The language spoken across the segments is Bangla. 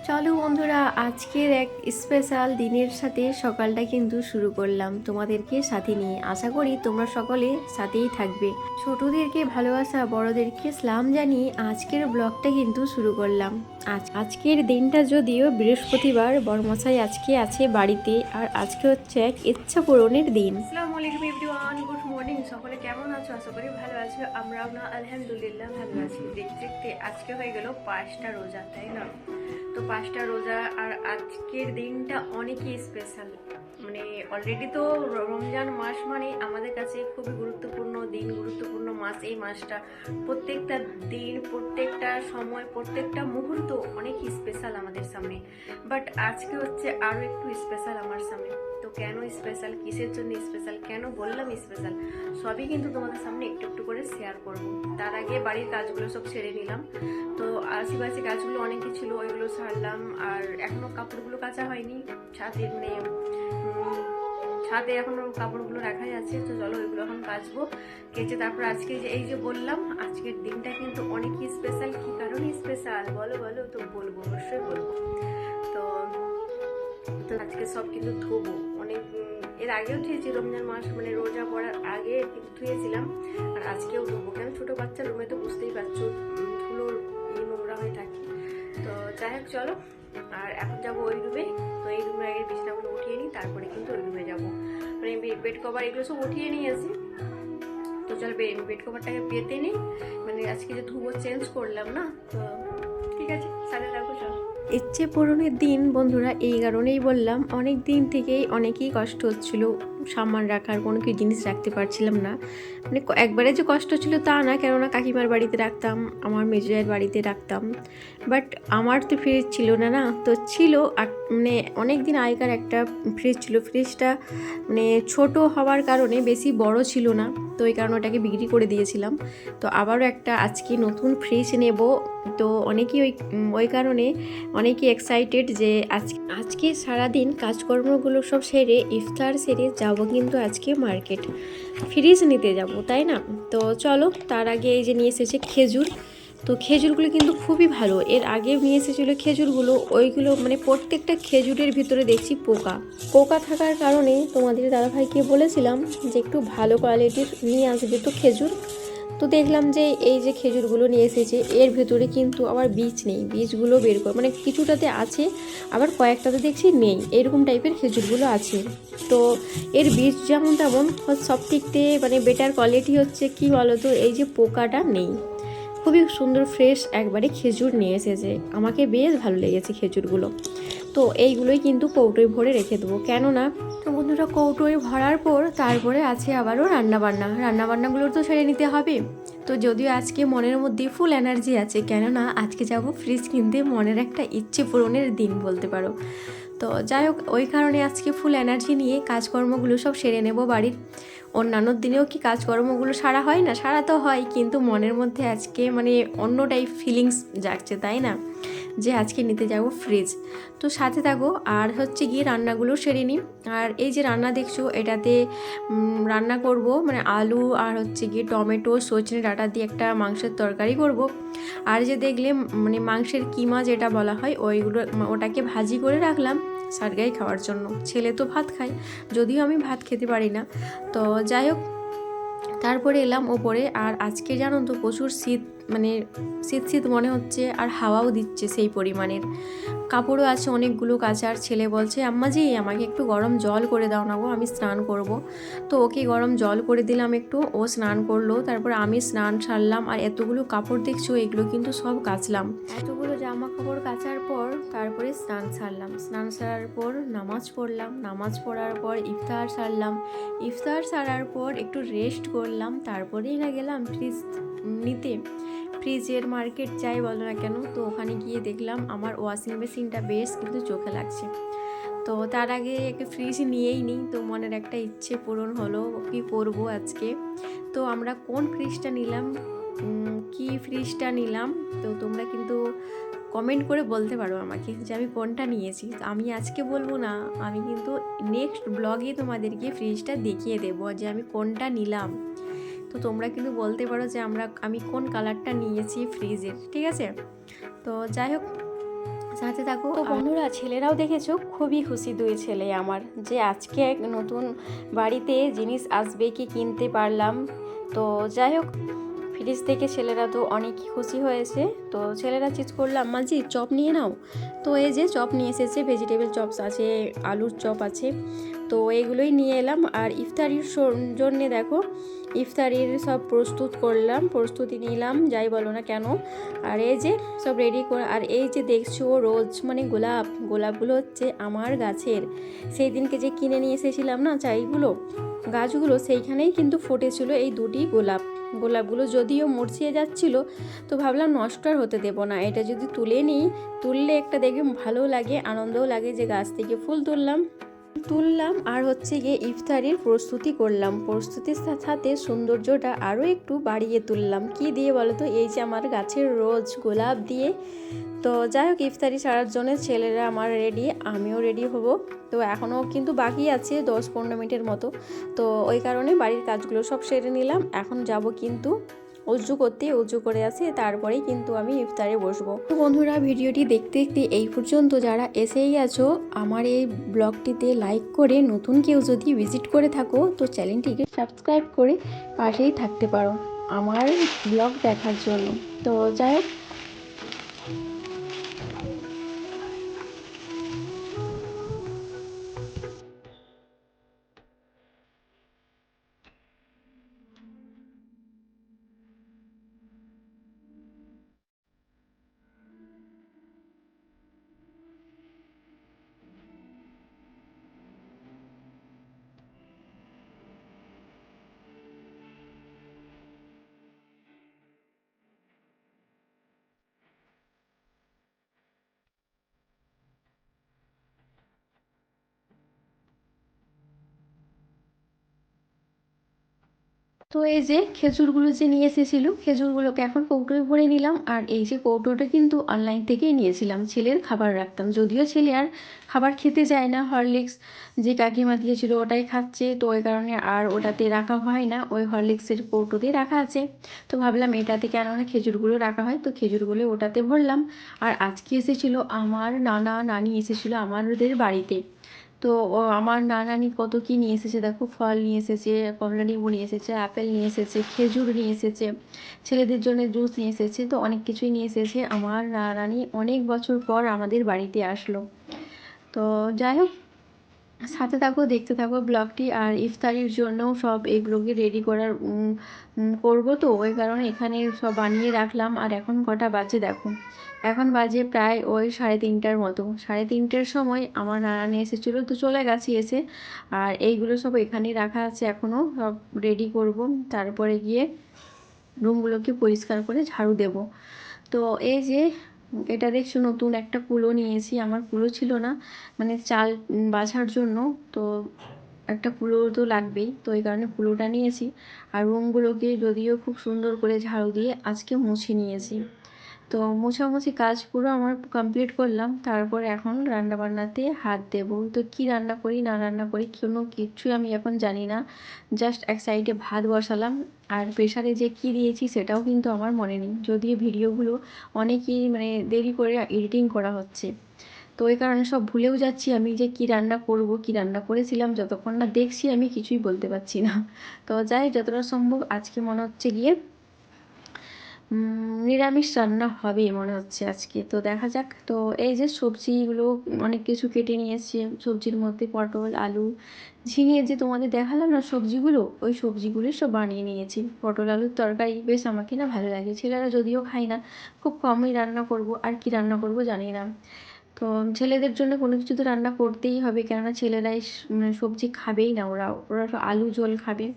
চলো বন্ধুরা, আজকের এক স্পেশাল দিনের সাথে সকালটা কিন্তু শুরু করলাম তোমাদেরকে সাথে নিয়ে। আশা করি তোমরা সকলে সাথেই থাকবে। ছোটদেরকে ভালোবাসা, বড়দেরকে সালাম জানিয়ে আজকের ব্লগটা কিন্তু শুরু করলাম। আজকের দিনটা যদিও বৃহস্পতিবার, বড়মশাই আজকে আছে বাড়িতে, আর আজকে হচ্ছে এক ইচ্ছা পূরণের দিন। আসসালামু আলাইকুম এভরিওয়ান, গুড মর্নিং। সকলে কেমন আছো? আশা করি ভালো আছো। আমরাও না আলহামদুলিল্লাহ ভালো আছি। দেখতে দেখতে আজকে হয়ে গেল 5টা রোজা, তাই না? তো 5টা রোজা, আর আজকের দিনটা অনেকই স্পেশাল। মানে অলরেডি তো রমজান মাস মানে আমাদের কাছে খুবই গুরুত্বপূর্ণ দিন, গুরুত্বপূর্ণ মাস। এই মাসটা প্রত্যেকটা দিন, প্রত্যেকটা সময়, প্রত্যেকটা মুহূর্ত অনেক স্পেশাল আমাদের সামনে। বাট আজকে হচ্ছে আরও একটু স্পেশাল আমার সামনে। তো কেন স্পেশাল, কিসের জন্য স্পেশাল, কেন বললাম স্পেশাল, সবই কিন্তু তোমাদের সামনে একটু একটু করে শেয়ার করব। তার আগে বাড়ির কাজগুলো সব ছেড়ে নিলাম। তো আশেপাশে কাজগুলো অনেকই ছিল, ওইগুলো সারলাম। আর এখনো কাপড়গুলো কাচা হয়নি, ছাদে মানে ছাদে এখনো কাপড়গুলো রাখাই আছে। তো চলো ওইগুলো এখন কাচবো, কেচে তারপর আজকে যে এই যে বললাম আজকের দিনটা কিন্তু অনেকই স্পেশাল। কি কারণে স্পেশাল বলো বলো? তো বলবো, অবশ্যই বলবো। তো তো আজকে সব কিন্তু ধোবো। অনেক এর আগেও ধুয়েছি, রমজান মাস মানে রোজা পড়ার আগে কিন্তু ধুয়েছিলাম। আর আজকেও ধোবো, কেন ছোটো বাচ্চার রুমে তো বুঝতেই পারছো ধুলোর নোংরা হয়ে থাকে। তো যাই হোক চলো, আর এখন যাবো ওই রুমে। তো এই রুমে আগে বিছানাগুলো উঠিয়ে নিই, তারপরে কিন্তু ওই রুমে যাবো। মানে বেড কভার এগুলো সব উঠিয়ে নিয়েছি। তো চলো বেড কভারটাকে পেতে নিই, মানে আজকে যে ধুবো চেঞ্জ করলাম না। তো ঠিক আছে, সাথে থাকো চলো। ইচ্ছে পূরণের দিন বন্ধুরা, এই কারণেই বললাম, অনেক দিন থেকেই অনেকই কষ্ট হচ্ছিল সামান রাখার, কোনো কি জিনিস রাখতে পারছিলাম না। মানে একবারে যে কষ্ট ছিল তা না, কেননা কাকিমার বাড়িতে রাখতাম, আমার মেজোয়ের বাড়িতে রাখতাম। বাট আমার তো ফ্রিজ ছিল না, না তো ছিল মানে অনেক দিন আগেকার একটা ফ্রিজ ছিল। ফ্রিজটা মানে ছোট হওয়ার কারণে বেশি বড় ছিল না, তো এই কারণে ওটাকে বিক্রি করে দিয়েছিলাম। তো আবারও একটা আজকে নতুন ফ্রিজ নেব। তো অনেকেই ওই কারণে অনেকেই এক্সাইটেড যে আজকে সারাদিন কাজকর্মগুলো সব সেরে ইফতার সেরে যাব কিন্তু আজকে মার্কেট, ফ্রিজ নিতে যাব, তাই না? তো চলো, তার আগে এই যে নিয়ে এসেছে খেজুর। তো খেজুরগুলো কিন্তু খুবই ভালো। এর আগে নিয়ে এসেছিলো খেজুরগুলো, ওইগুলো মানে প্রত্যেকটা খেজুরের ভিতরে দেখছি পোকা পোকা থাকার কারণে তোমাদের দাদাভাইকে বলেছিলাম যে একটু ভালো কোয়ালিটির নিয়ে আসবে তো খেজুর। তো দেখলাম যে এই যে খেজুরগুলো নিয়ে এসেছে, এর ভেতরে কিন্তু আবার বীজ নেই, বীজগুলো বের করে মানে কিছুটাতে আছে, আবার কয়েকটাতে দেখছি নেই, এরকম টাইপের খেজুরগুলো আছে। তো এর বীজ যেমন তেমন, সব দিকতে মানে বেটার কোয়ালিটি হচ্ছে কি বলো তো, এই যে পোকাটা নেই। খুবই সুন্দর ফ্রেশ একবারে খেজুর নিয়ে এসেছে, আমাকে বেশ ভালো লেগেছে খেজুরগুলো। তো এইগুলোই কিন্তু কৌটোয় ভরে রেখে দেবো, কেননা তো বন্ধুরা কৌটোয় ভরার পর তারপরে আছে আবারও রান্নাবান্নাগুলোর তো ছেড়ে নিতে হবে। তো যদিও আজকে মনের মধ্যে ফুল এনার্জি আছে, কেননা আজকে যাব ফ্রিজ কিনতে, মনের একটা ইচ্ছে পূরণের দিন বলতে পারো। তো যাই হোক, ওই কারণে আজকে ফুল এনার্জি নিয়ে কাজকর্মগুলো সব সেরে নেব বাড়ির। অন্যান্য দিনেও কি কাজকর্মগুলো সারা হয় না? সারা তো হয়, কিন্তু মনের মধ্যে আজকে মানে অন্য টাইপ ফিলিংস জাগছে, তাই না, যে আজকে নিতে যাব ফ্রিজ। তো সাথে থাকো, আর হচ্ছে গিয়ে রান্নাগুলো সেরে নিই। আর এই যে রান্না দেখছো, এটাতে রান্না করব মানে আলু আর হচ্ছে গিয়ে টমেটো সজনে ডাঁটা দিয়ে একটা মাংসের তরকারি করব। আর যে দেখলে মানে মাংসের কিমা যেটা বলা হয়, ওইগুলো ওটাকে ভাজি করে রাখলাম সারগাই খাওয়ার জন্য। ছেলে তো ভাত খায়, যদিও আমি ভাত খেতে পারি না। তো যাই হোক, তারপরে এলাম ওপরে। আর আজকে জানো তো প্রচুর শীত, মানে শীত শীত মনে হচ্ছে, আর হাওয়াও দিচ্ছে সেই পরিমাণের। কাপড়ও আছে অনেকগুলো কাচার। ছেলে বলছে আম্মা জি আমাকে একটু গরম জল করে দাও না গো, আমি স্নান করব। তো ওকে গরম জল করে দিলাম একটু, ও স্নান করলো, তারপর আমি স্নান সারলাম। আর এতগুলো কাপড় দেখছো, এগুলো কিন্তু সব কাচলাম। এতগুলো জামা কাপড় কাচার পর তারপরে স্নান সারলাম। স্নান সারার পর নামাজ পড়লাম, নামাজ পড়ার পর ইফতার সারলাম। ইফতার সারার পর একটু রেস্ট করলাম, তারপরেই না গেলাম ফ্রিজ নিতে। ফ্রিজের মার্কেট যাই বলো না কেন, তো ওখানে গিয়ে দেখলাম আমার ওয়াশিং মেশিনটা বেশ কিন্তু চোখে লাগছে। তো তার আগে একটা ফ্রিজ নিয়েই নিই, তো মনের একটা ইচ্ছে পূরণ হলো, কি করব আজকে। তো আমরা কোন ফ্রিজটা নিলাম, কি ফ্রিজটা নিলাম, তো তোমরা কিন্তু কমেন্ট করে বলতে পারো আমাকে যে আমি কোনটা নিয়েছি। তো আমি আজকে বলবো না, আমি কিন্তু নেক্সট ব্লগে তোমাদেরকে ফ্রিজটা দেখিয়ে দেবো যে আমি কোনটা নিলাম। তো তোমরা কিন্তু বলতে পারো যে আমি কোন কালারটা নিয়েছি ফ্রিজের, ঠিক আছে? তো যাই হোক, সাথে থাকো। তো বন্ধুরা, ছেলেরাও দেখেছো খুবই খুশি, দুই ছেলে আমার, যে আজকে এক নতুন বাড়িতে জিনিস আসবে কি কিনতে পারলাম। তো যাই হোক, ফ্রিজ থেকে ছেলেরা তো অনেক খুশি হয়েছে। তো ছেলেরা চিজ করলাম, মাঝি চপ নিয়ে নাও। তো এই যে চপ নিয়ে এসেছে, ভেজিটেবল চপস আছে, আলুর চপ আছে। তো এগুলোই নিয়ে এলাম। আর ইফতারির জন্যে দেখো, ইফতারির সব প্রস্তুতি নিলাম, যাই বলো না কেন। আর এই যে সব রেডি করে, আর এই যে দেখছো রোজ মানে গোলাপগুলো হচ্ছে আমার গাছের। সেই দিনকে যে কিনে নিয়ে এসেছিলাম না চাইগুলো, গাছগুলো, সেইখানেই কিন্তু ফুটেছিল এই দুটি গোলাপগুলো। যদিও মুরছিয়ে যাচ্ছিল, তো ভাবলাম নষ্ট আর হতে দেবো না, এটা যদি তুললে একটা দেখবে ভালো লাগে, আনন্দও লাগে যে গাছ থেকে ফুল তুললাম। আর হচ্ছে গিয়ে ইফতারির প্রস্তুতি করলাম, প্রস্তুতির সাথে সৌন্দর্যটা আরও একটু বাড়িয়ে তুললাম। কি দিয়ে বলো তো, এই যে আমার গাছের রোজ গোলাপ দিয়ে। তো যাই হোক, ইফতারি ছাড়ার জন্য ছেলেরা আমার রেডি, আমিও রেডি হব। তো এখনও কিন্তু বাকি আছে 10-15 মিনিটের মতো। তো ওই কারণে বাড়ির কাজগুলো সব সেরে নিলাম। এখন যাব কিন্তু উজু করে আসি, তারপরেই কিন্তু আমি ইফতারে বসবো। তো বন্ধুরা, ভিডিওটি দেখতে দেখতে এই পর্যন্ত যারা এসেই আছো, আমার এই ব্লগটিতে লাইক করে, নতুন কেউ যদি ভিজিট করে থাকো তো চ্যানেলটিকে সাবস্ক্রাইব করে পাশেই থাকতে পারো আমার ব্লগ দেখার জন্য। তো যাই হোক, তো এই যে খেজুরগুলো যে নিয়ে এসেছিলো, খেজুরগুলোকে এখন কৌটোয় ভরে নিলাম। আর এই যে কৌটোটা কিন্তু অনলাইন থেকেই নিয়েছিলাম, ছেলের খাবার রাখতাম। যদিও ছেলে আর খাবার খেতে যায় না, হরলিক্স যে কাকিমা দিয়েছিল ওটাই খাচ্ছে, তো ওই কারণে আর ওটাতে রাখা হয় না, ওই হরলিক্সের কৌটোতেই রাখা আছে। তো ভাবলাম এটাতে কেননা খেজুরগুলো রাখা হয়, তো খেজুরগুলো ওটাতে ভরলাম। আর আজকে এসেছিলো আমার নানি এসেছিলো আমাদের বাড়িতে। তো আমার নানানি কত কী নিয়ে এসেছে দেখো, ফল নিয়ে এসেছে, কমলা লেবু নিয়ে এসেছে, আপেল নিয়ে এসেছে, খেজুর নিয়ে এসেছে, ছেলেদের জন্য জুস নিয়ে এসেছে। তো অনেক কিছুই নিয়ে এসেছে। আমার নানানি অনেক বছর পর আমাদের বাড়িতে আসলো। তো যাই হোক, সাথে থাকো, দেখতে থাকো ব্লগটি। আর ইফতারির জন্যও সব এগুলোকে রেডি করবো, তো ওই কারণে এখানে সব বানিয়ে রাখলাম। আর এখন কটা বাজে দেখো, এখন বাজে প্রায় ওই 3:30টার মতো। 3:30টার সময় আমার নানানি এসেছিলো, তো চলে গেছে এসে। আর এইগুলো সব এখানেই রাখা আছে, এখনও সব রেডি করব, তারপরে গিয়ে রুমগুলোকে পরিষ্কার করে ঝাড়ু দেব। তো এই যে এটা দেখছো, নতুন একটা কুলো নিয়েছি, আমার কুলো ছিল না, মানে চাল বাছার জন্য। তো একটা কুলো তো লাগবেই, তো এই কারণে কুলোটা নিয়েছি। আর রুমগুলোকে যদিও খুব সুন্দর করে ঝাড়ু দিয়ে আজকে মুছে নিয়েছি। তো মোছামুছি কাজ পুরো আমার কমপ্লিট করলাম, তারপর এখন রান্নাবান্নাতে হাত দেবো। তো কী রান্না করি না রান্না করি কোনো কিচ্ছুই আমি এখন জানি না। জাস্ট এক সাইডে ভাত বসালাম, আর প্রেশারে যে কী দিয়েছি সেটাও কিন্তু আমার মনে নেই, যদিও ভিডিওগুলো অনেকই মানে দেরি করে এডিটিং করা হচ্ছে। তো ওই কারণে সব ভুলেও যাচ্ছি আমি যে কী রান্না করব, কী রান্না করেছিলাম, যতক্ষণ না দেখছি আমি কিছুই বলতে পারছি না। তো যাই, যতটা সম্ভব আজকে মনে হচ্ছে গিয়ে নিরামিষ রান্না হবে মনে হচ্ছে আজকে। তো দেখা যাক। তো এই যে সবজিগুলো অনেক কিছু কেটে নিয়ে এসেছি, সবজির মধ্যে পটল, আলু, ঝিঙে, যে তোমাদের দেখালাম না সবজিগুলো, ওই সবজিগুলো সব বানিয়ে নিয়েছি। পটল আলুর তরকারি বেশ আমাকে না ভালো লাগে, ছেলেরা যদিও খায় না, খুব কমই রান্না করব, আর কি রান্না করব জানি না। তো ছেলেদের জন্য কোনো কিছু তো রান্না করতেই হবে, কেননা ছেলেরাই সবজি খাবেই না, ওরা তো আলু ঝোল খাবে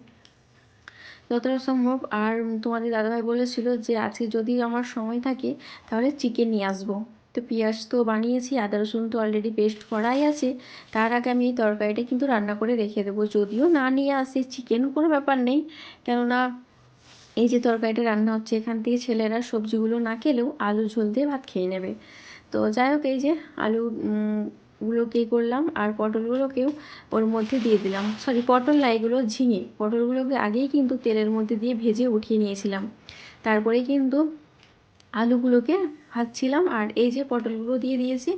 যতটা সম্ভব। আর তোমাদের দাদাভাই বলেছিল যে আজকে যদি আমার সময় থাকে তাহলে চিকেন নিয়ে আসবো। তো পেঁয়াজ তো বানিয়েছি, আদা রসুন তো অলরেডি পেস্ট করাই আছে। তার আগে আমি এই তরকারিটা কিন্তু রান্না করে রেখে দেবো। যদিও না নিয়ে আসে চিকেন কোনো ব্যাপার নেই, কেননা এই যে তরকারিটা রান্না হচ্ছে এখান থেকে ছেলেরা সবজিগুলো না খেলেও আলু ঝোল দিয়ে ভাত খেয়ে নেবে। তো যাই হোক, এই যে আলু গুলোকে করলাম, আর পটলগুলোকেও ওর মধ্যে দিয়ে দিলাম। সরি, পটল না, এগুলো ঝিঙে। পটলগুলোকে আগেই কিন্তু তেলের মধ্যে দিয়ে ভেজে উঠিয়ে নিয়েছিলাম, তারপরে কিন্তু আলুগুলোকে খাচ্ছিলাম। আর এই যে পটলগুলো দিয়ে দিয়েছি,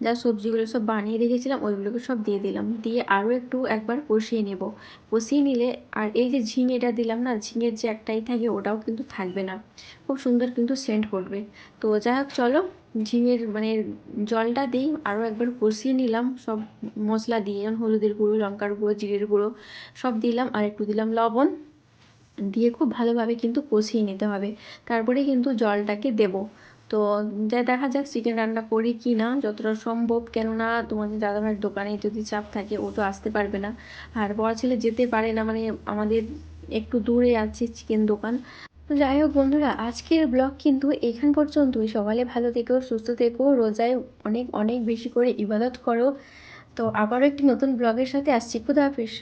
যা সবজিগুলো সব বানিয়ে রেখেছিলাম ওইগুলোকে সব দিয়ে দিলাম, দিয়ে আরও একবার কষিয়ে নেব। কষিয়ে নিলে আর এই যে ঝিঙেটা দিলাম না, ঝিঙের যে একটাই থাকে ওটাও কিন্তু থাকবে না, খুব সুন্দর কিন্তু সেন্ট করবে। তো যাই হোক চলো ঝিঙের মানে জলটা দিই, আরও একবার কষিয়ে নিলাম সব মশলা দিয়ে, যেমন হলুদের গুঁড়ো, লঙ্কার গুঁড়ো, জিরের গুঁড়ো সব দিলাম, আর একটু দিলাম লবণ, দিয়ে খুব ভালোভাবে কিন্তু কষিয়ে নিতে হবে, তারপরে কিন্তু জলটাকে দেব। তো যা দেখা যাক চিকেন রান্না করি কি না, যতটা সম্ভব, কেননা তোমাদের দাদাভাইয়ের দোকানে যদি চাপ থাকে ও তো আসতে পারবে না, আর বড় ছেলে যেতে পারে না, মানে আমাদের একটু দূরে আছে চিকেন দোকান। তো যাই হোক বন্ধুরা, আজকের ব্লগ কিন্তু এখান পর্যন্তই। সকালে ভালো থেকো, সুস্থ থেকো, রোজায় অনেক অনেক বেশি করে ইবাদত করো। তো আবারও একটি নতুন ব্লগের সাথে আসছি। খুদা হাফিজ।